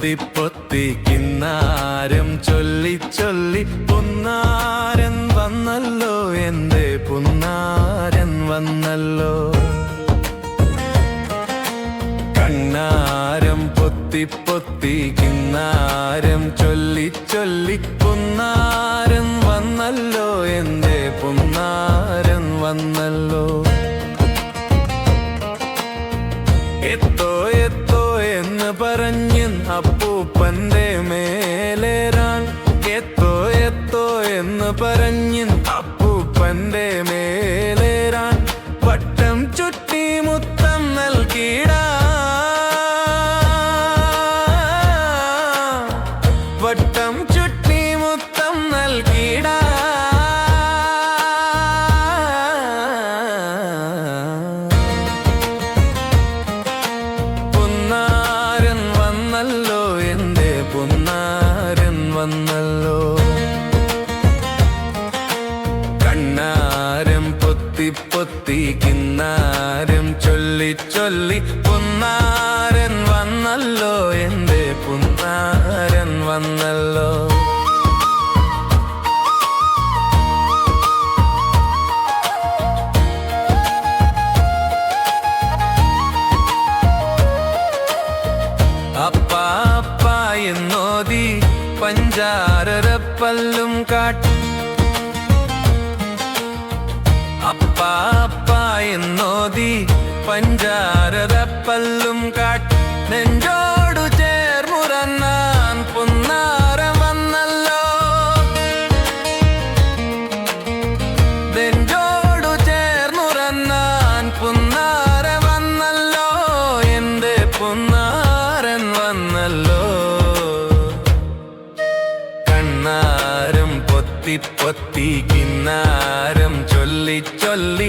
പൊത്തി പൊത്തി കിന്നാരം ചൊല്ലി ചൊല്ലി പുന്നാരൻ വന്നല്ലോ, എന്റെ പുന്നാരൻ വന്നല്ലോ. കണ്ണാരം പൊത്തി പൊത്തി കിന്നാരം ചൊല്ലി ചൊല്ലി പുന്നാരൻ വന്നല്ലോ, എന്റെ പുന്നാരൻ വന്നല്ലോ. എത്തോ എത്തോ എന്ന് പറഞ്ഞ് അപ്പൂപ്പന്റെ മേലേറാൻ, എത്തോ എത്തോ എന്ന് പറഞ്ഞ് അപ്പൂപ്പന്റെ മേലേറാൻ, വട്ടം ചുറ്റി മുത്തം നൽകിടാ, വട്ടം ചുറ്റി മുത്തം നൽകിടാ. പുന്നാരൻ വന്നല്ലോ, എന്റെ പുന്നാരൻ വന്നല്ലോ. കണ്ണാരം പൊത്തി പൊത്തി കിന്നാരം ചൊല്ലി ചൊല്ലി പുന്നാരൻ വന്നല്ലോ, എന്റെ പുന്നാരൻ വന്നല്ലോ. അപ്പ അപ്പ എന്നോതി പഞ്ചാരപ്പല്ലും കാട്ടി, അപ്പ അപ്പ എന്നോതി പഞ്ചാരപ്പല്ലും കാട്ടി, നെഞ്ചോടു ചേർമുറന്നാൻ പുന്നാരൻ വന്നല്ലോ, നെഞ്ചോടു ചേർമുറന്നാൻ പുന്നാരൻ വന്നല്ലോ, എന്റെ പുന്നാരൻ വന്നല്ലോ. കണ്ണാരം പൊത്തി പൊത്തി കിന്നാരം ചൊല്ലി ചൊല്ലി